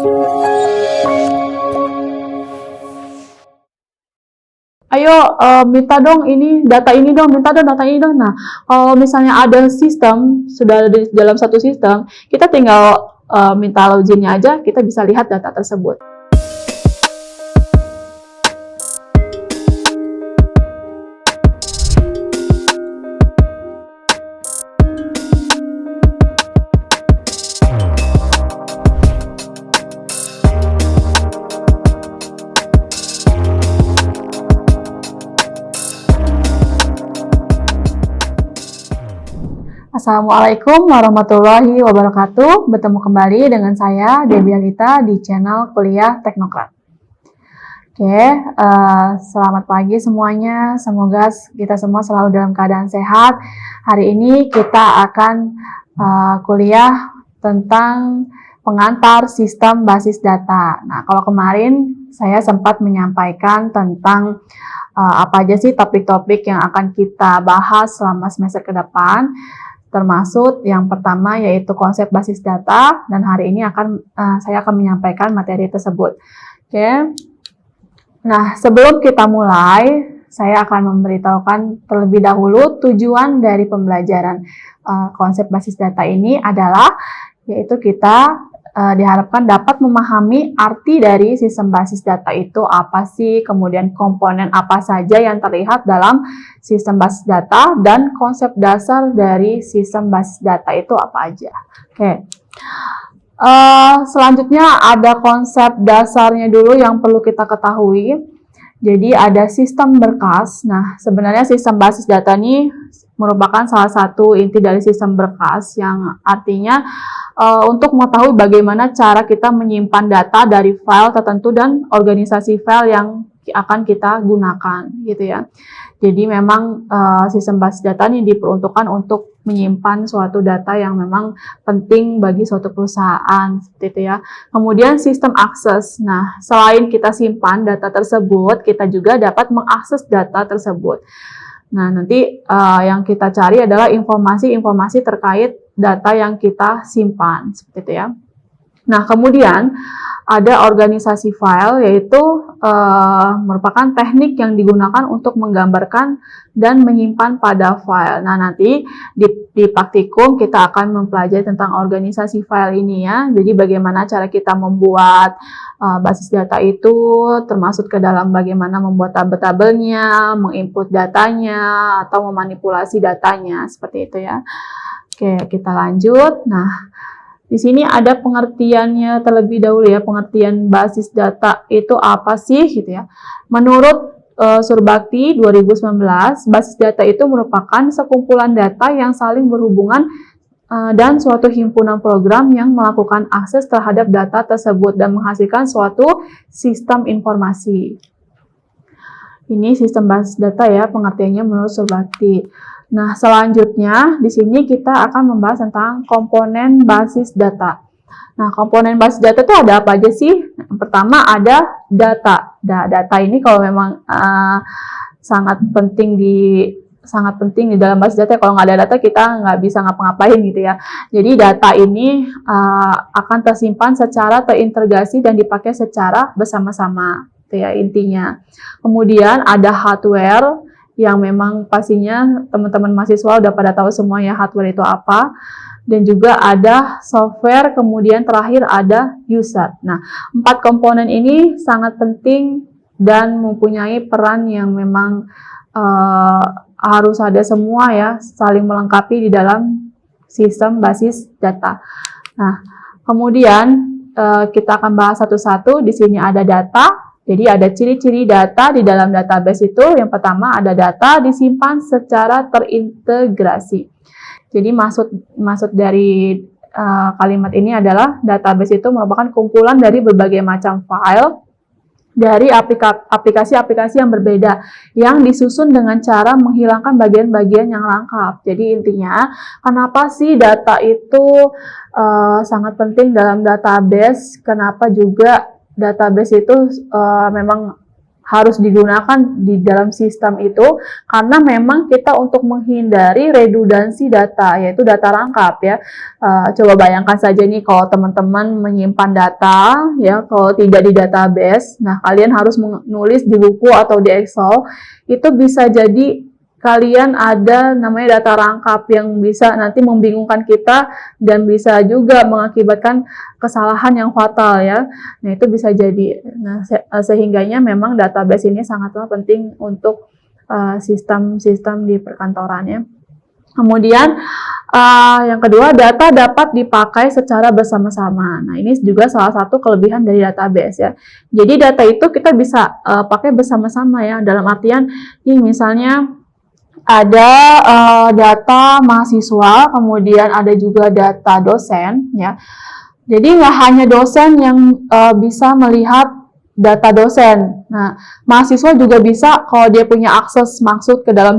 Ayo minta dong ini data ini dong, minta dong data ini dong. Nah, kalau misalnya ada sistem, sudah ada di dalam satu sistem, kita tinggal minta loginnya aja, kita bisa lihat data tersebut. Assalamualaikum warahmatullahi wabarakatuh. Bertemu kembali dengan saya, Debbie Alita, di channel Kuliah Teknokrat. Oke, selamat pagi semuanya. Semoga kita semua selalu dalam keadaan sehat. Hari ini kita akan kuliah tentang pengantar sistem basis data. Nah, kalau kemarin saya sempat menyampaikan tentang apa aja sih topik-topik yang akan kita bahas selama semester ke depan. Termasuk yang pertama yaitu konsep basis data, dan hari ini saya akan menyampaikan materi tersebut. Oke. Nah, sebelum kita mulai, saya akan memberitahukan terlebih dahulu tujuan dari pembelajaran konsep basis data ini adalah yaitu kita diharapkan dapat memahami arti dari sistem basis data itu apa sih, kemudian komponen apa saja yang terlihat dalam sistem basis data, dan konsep dasar dari sistem basis data itu apa aja. Oke. Selanjutnya ada konsep dasarnya dulu yang perlu kita ketahui. Jadi ada sistem berkas. Nah, sebenarnya sistem basis data ini merupakan salah satu inti dari sistem berkas, yang artinya untuk mengetahui bagaimana cara kita menyimpan data dari file tertentu dan organisasi file yang akan kita gunakan, gitu ya. Jadi memang sistem basis data ini diperuntukkan untuk menyimpan suatu data yang memang penting bagi suatu perusahaan, seperti itu ya. Kemudian sistem akses. Nah, selain kita simpan data tersebut, kita juga dapat mengakses data tersebut. Nah, nanti yang kita cari adalah informasi-informasi terkait data yang kita simpan, seperti itu ya. Nah, kemudian ada organisasi file, yaitu merupakan teknik yang digunakan untuk menggambarkan dan menyimpan pada file. Nah, nanti di praktikum kita akan mempelajari tentang organisasi file ini ya. Jadi bagaimana cara kita membuat basis data itu, termasuk ke dalam bagaimana membuat tabel-tabelnya, menginput datanya, atau memanipulasi datanya, seperti itu ya. Oke, kita lanjut. Nah, di sini ada pengertiannya terlebih dahulu ya, pengertian basis data itu apa sih gitu ya. Menurut Surbakti 2019, basis data itu merupakan sekumpulan data yang saling berhubungan dan suatu himpunan program yang melakukan akses terhadap data tersebut dan menghasilkan suatu sistem informasi. Ini sistem basis data ya, pengertiannya menurut Surbakti. Nah, selanjutnya di sini kita akan membahas tentang komponen basis data. Nah, komponen basis data itu ada apa aja sih? Yang pertama ada data. Data ini kalau memang sangat penting di dalam basis data. Kalau nggak ada data kita nggak bisa ngapa-ngapain gitu ya. Jadi data ini akan tersimpan secara terintegrasi dan dipakai secara bersama-sama. Itu ya intinya. Kemudian ada hardware, yang memang pastinya teman-teman mahasiswa udah pada tahu semua ya hardware itu apa. Dan juga ada software, kemudian terakhir ada user. Nah, 4 komponen ini sangat penting dan mempunyai peran yang memang harus ada semua ya, saling melengkapi di dalam sistem basis data. Nah, kemudian kita akan bahas satu-satu. Di sini ada data. Jadi ada ciri-ciri data di dalam database itu. Yang pertama ada data disimpan secara terintegrasi. Jadi maksud dari kalimat ini adalah database itu merupakan kumpulan dari berbagai macam file dari aplikasi-aplikasi yang berbeda yang disusun dengan cara menghilangkan bagian-bagian yang lengkap. Jadi intinya, kenapa sih data itu sangat penting dalam database? Kenapa juga database itu memang harus digunakan di dalam sistem itu karena memang kita untuk menghindari redundansi data, yaitu data rangkap ya. Coba bayangkan saja nih kalau teman-teman menyimpan data ya, kalau tidak di database, nah kalian harus menulis di buku atau di Excel, itu bisa jadi kalian ada namanya data rangkap yang bisa nanti membingungkan kita dan bisa juga mengakibatkan kesalahan yang fatal ya. Nah, itu bisa jadi. Nah, sehingganya memang database ini sangatlah penting untuk sistem-sistem di perkantoran ya. Kemudian yang kedua, data dapat dipakai secara bersama-sama. Nah, ini juga salah satu kelebihan dari database ya. Jadi data itu kita bisa pakai bersama-sama ya. Dalam artian, nih misalnya ada data mahasiswa, kemudian ada juga data dosen ya. Jadi nggak hanya dosen yang bisa melihat data dosen. Nah, mahasiswa juga bisa kalau dia punya akses masuk ke dalam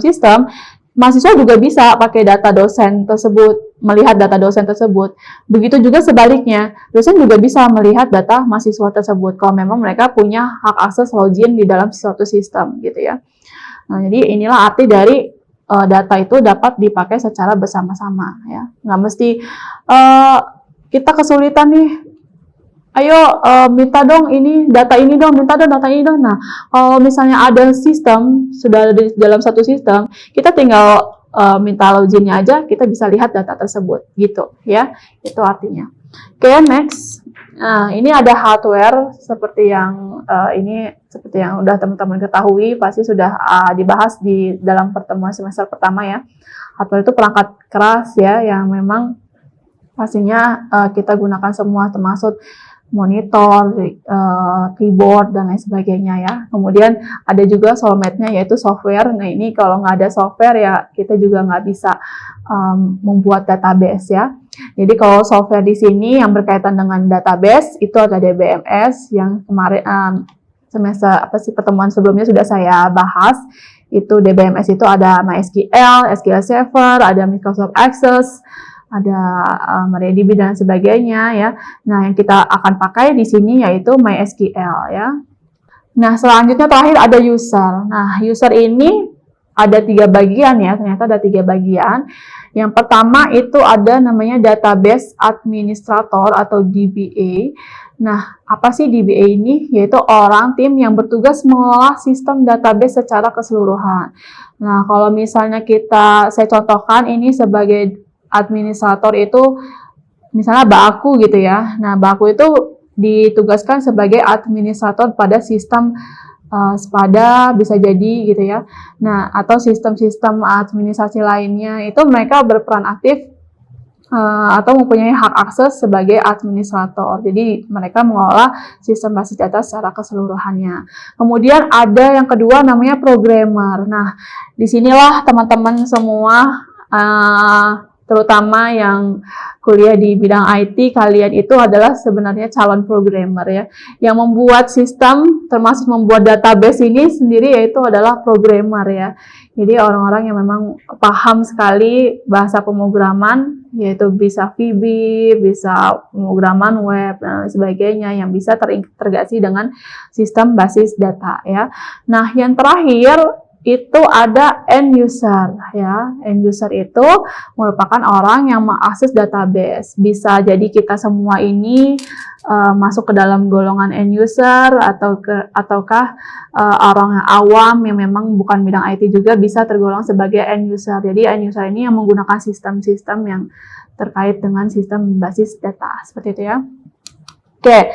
sistem, mahasiswa juga bisa pakai data dosen tersebut, melihat data dosen tersebut. Begitu juga sebaliknya, dosen juga bisa melihat data mahasiswa tersebut kalau memang mereka punya hak akses login di dalam suatu sistem gitu ya. Nah, jadi inilah arti dari data itu dapat dipakai secara bersama-sama ya. Nggak mesti kita kesulitan nih, ayo minta dong ini data ini dong, minta dong data ini dong. Nah, kalau misalnya ada sistem, sudah ada di dalam satu sistem, kita tinggal minta loginnya aja, kita bisa lihat data tersebut gitu ya. Itu artinya. Oke, next. Nah, ini ada hardware seperti yang seperti yang udah teman-teman ketahui, pasti sudah dibahas di dalam pertemuan semester pertama ya. Hardware itu perangkat keras ya, yang memang pastinya kita gunakan semua, termasuk monitor, keyboard, dan lain sebagainya ya. Kemudian ada juga soulmate-nya, yaitu software. Nah, ini kalau nggak ada software ya kita juga nggak bisa membuat database ya. Jadi kalau software di sini yang berkaitan dengan database itu ada DBMS yang kemarin pertemuan sebelumnya sudah saya bahas. Itu DBMS itu ada MySQL, SQL Server, ada Microsoft Access, ada MariaDB dan sebagainya ya. Nah, yang kita akan pakai di sini yaitu MySQL ya. Nah, selanjutnya terakhir ada user. Nah, user ini ada 3 bagian ya, ternyata ada 3 bagian. Yang pertama itu ada namanya Database Administrator atau DBA. Nah, apa sih DBA ini? Yaitu orang tim yang bertugas mengelola sistem database secara keseluruhan. Nah, kalau misalnya saya contohkan ini sebagai administrator itu, misalnya Mbak Aku gitu ya. Nah, Mbak Aku itu ditugaskan sebagai administrator pada sistem Spada bisa jadi gitu ya. Nah, atau sistem-sistem administrasi lainnya itu mereka berperan aktif atau mempunyai hak akses sebagai administrator. Jadi mereka mengelola sistem basis data secara keseluruhannya. Kemudian ada yang kedua namanya programmer. Nah, disinilah teman-teman semua terutama yang kuliah di bidang IT, kalian itu adalah sebenarnya calon programmer ya. Yang membuat sistem, termasuk membuat database ini sendiri yaitu adalah programmer ya. Jadi orang-orang yang memang paham sekali bahasa pemrograman, yaitu bisa VB, bisa pemrograman web, dan sebagainya yang bisa terintegrasi dengan sistem basis data ya. Nah, yang terakhir itu ada end user ya. End user itu merupakan orang yang mengakses database. Bisa jadi kita semua ini masuk ke dalam golongan end user ataukah orang yang awam yang memang bukan bidang IT juga bisa tergolong sebagai end user. Jadi end user ini yang menggunakan sistem-sistem yang terkait dengan sistem basis data seperti itu ya. Oke.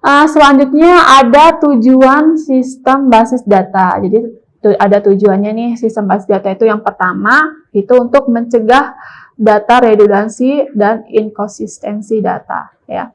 Selanjutnya ada tujuan sistem basis data. Jadi ada tujuannya nih sistem basis data itu. Yang pertama itu untuk mencegah data redundansi dan inkonsistensi data ya.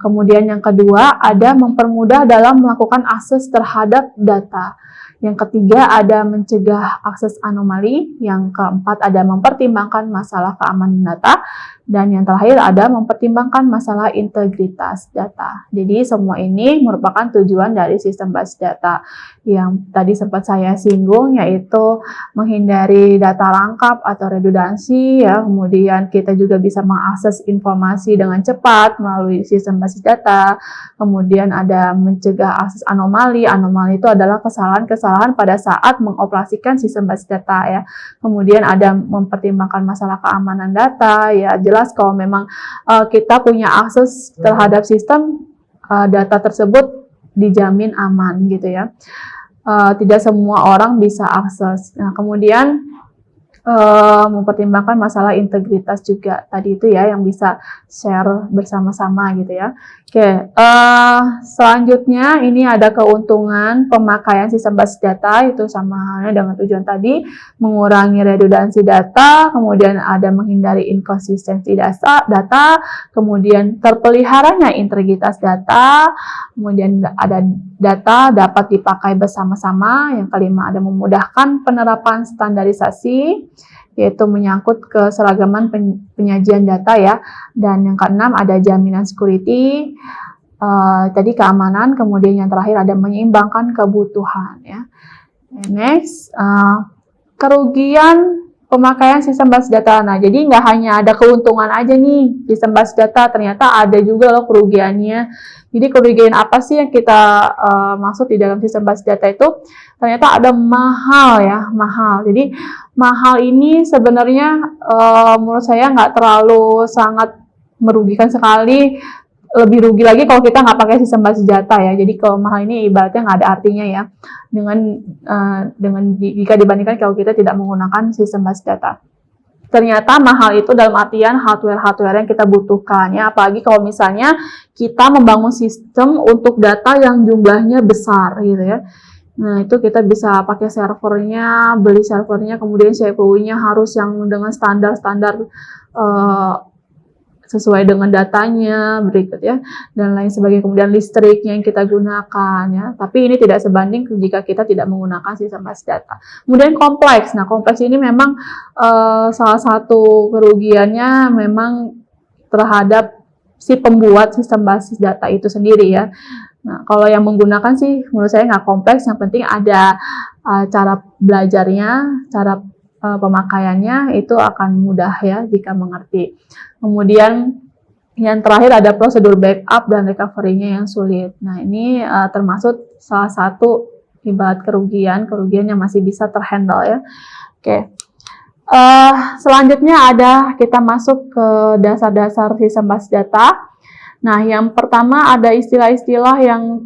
Kemudian yang kedua ada mempermudah dalam melakukan akses terhadap data. Yang ketiga ada mencegah akses anomali. Yang keempat ada mempertimbangkan masalah keamanan data. Dan yang terakhir ada mempertimbangkan masalah integritas data. Jadi semua ini merupakan tujuan dari sistem basis data. Yang tadi sempat saya singgung yaitu menghindari data rangkap atau redundansi ya. Kemudian kita juga bisa mengakses informasi dengan cepat melalui sistem basis data. Kemudian ada mencegah akses anomali. Anomali itu adalah kesalahan-kesalahan pada saat mengoperasikan sistem basis data ya. Kemudian ada mempertimbangkan masalah keamanan data ya. Jelas kalau memang kita punya akses terhadap sistem, data tersebut dijamin aman gitu ya. Tidak semua orang bisa akses. Nah, kemudian mempertimbangkan masalah integritas juga tadi itu ya, yang bisa share bersama-sama gitu ya. Oke, selanjutnya ini ada keuntungan pemakaian sistem basis data, itu sama halnya dengan tujuan tadi, mengurangi redundansi data, kemudian ada menghindari inkonsistensi data, kemudian terpeliharanya integritas data, kemudian ada data dapat dipakai bersama-sama, yang kelima ada memudahkan penerapan standarisasi, yaitu menyangkut keseragaman penyajian data ya, dan yang keenam ada jaminan security, tadi keamanan, kemudian yang terakhir ada menyeimbangkan kebutuhan ya. Next, kerugian pemakaian sistem basis data. Nah, jadi nggak hanya ada keuntungan aja nih sistem basis data, ternyata ada juga loh kerugiannya. Jadi kerugian apa sih yang kita maksud di dalam sistem basis data itu? Ternyata ada mahal ya, mahal. Jadi mahal ini sebenarnya menurut saya nggak terlalu sangat merugikan sekali. Lebih rugi lagi kalau kita nggak pakai sistem basis data ya. Jadi kalau mahal ini ibaratnya nggak ada artinya ya. Dengan jika dibandingkan kalau kita tidak menggunakan sistem basis data. Ternyata mahal itu dalam artian hardware-hardware yang kita butuhkan ya, apalagi kalau misalnya kita membangun sistem untuk data yang jumlahnya besar gitu ya. Nah, itu kita bisa pakai servernya, beli servernya, kemudian CPU-nya harus yang dengan standar-standar sesuai dengan datanya berikut ya, dan lain sebagainya. Kemudian listriknya yang kita gunakan ya, tapi ini tidak sebanding jika kita tidak menggunakan sistem basis data. Kemudian kompleks. Nah, kompleks ini memang salah satu kerugiannya memang terhadap si pembuat sistem basis data itu sendiri ya. Nah, kalau yang menggunakan sih menurut saya nggak kompleks, yang penting ada cara belajarnya, cara pemakaiannya itu akan mudah ya jika mengerti. Kemudian yang terakhir ada prosedur backup dan recovery-nya yang sulit. Nah, ini termasuk salah satu ibarat kerugian yang masih bisa terhandle ya. Oke. Selanjutnya kita masuk ke dasar-dasar sistem basis data. Nah, yang pertama ada istilah-istilah yang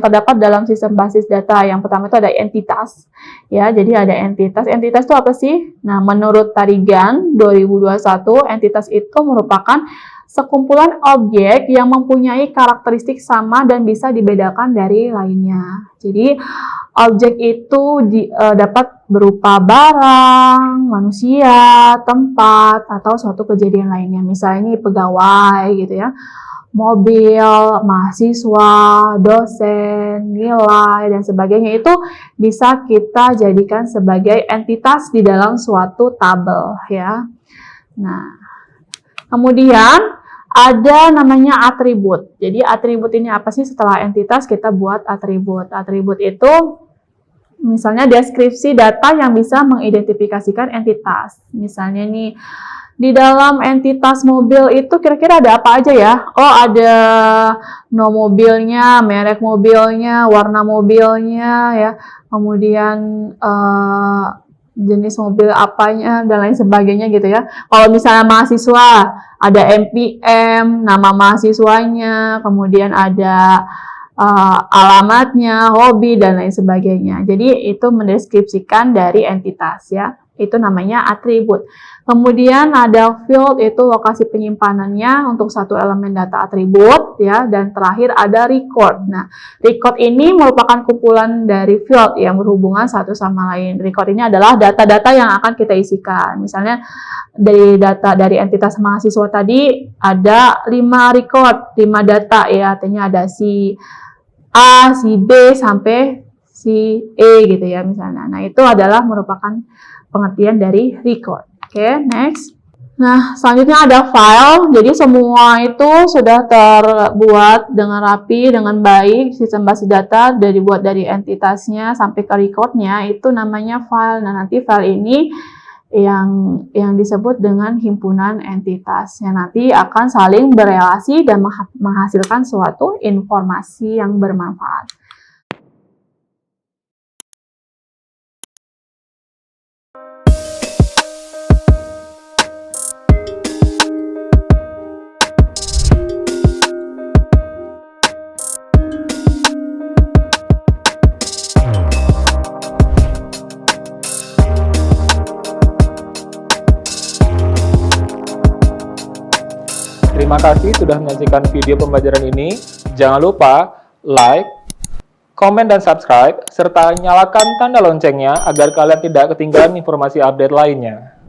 terdapat dalam sistem basis data. Yang pertama itu ada entitas. Ya, jadi ada entitas. Entitas itu apa sih? Nah, menurut Tarigan 2021, entitas itu merupakan sekumpulan objek yang mempunyai karakteristik sama dan bisa dibedakan dari lainnya. Jadi, objek itu dapat berupa barang, manusia, tempat, atau suatu kejadian lainnya. Misalnya ini pegawai gitu ya. Mobil, mahasiswa, dosen, nilai, dan sebagainya itu bisa kita jadikan sebagai entitas di dalam suatu tabel ya. Nah, kemudian ada namanya atribut. Jadi atribut ini apa sih? Setelah entitas kita buat atribut. Atribut itu misalnya deskripsi data yang bisa mengidentifikasikan entitas. Misalnya nih, di dalam entitas mobil itu kira-kira ada apa aja ya? Oh, ada nom mobilnya, merek mobilnya, warna mobilnya ya. Kemudian jenis mobil apanya dan lain sebagainya gitu ya. Kalau misalnya mahasiswa, ada NPM, nama mahasiswanya, kemudian ada alamatnya, hobi, dan lain sebagainya. Jadi itu mendeskripsikan dari entitas ya. Itu namanya atribut. Kemudian ada field, itu lokasi penyimpanannya untuk satu elemen data atribut ya, dan terakhir ada record. Nah, record ini merupakan kumpulan dari field yang berhubungan satu sama lain. Record ini adalah data-data yang akan kita isikan. Misalnya dari data dari entitas mahasiswa tadi ada 5 record, 5 data ya, artinya ada si A, si B sampai si E gitu ya misalnya. Nah, itu adalah merupakan pengertian dari record. Oke, next. Nah, selanjutnya ada file. Jadi semua itu sudah terbuat dengan rapi, dengan baik. Sistem basis data dari dibuat dari entitasnya sampai ke recordnya itu namanya file. Nah, nanti file ini yang disebut dengan himpunan entitas yang nanti akan saling berelasi dan menghasilkan suatu informasi yang bermanfaat. Terima kasih sudah menyaksikan video pembelajaran ini. Jangan lupa like, komen, dan subscribe, serta nyalakan tanda loncengnya agar kalian tidak ketinggalan informasi update lainnya.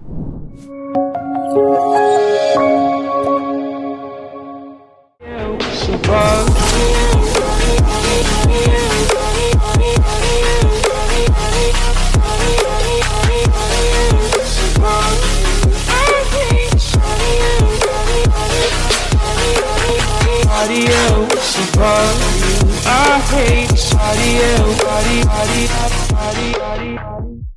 I hate body.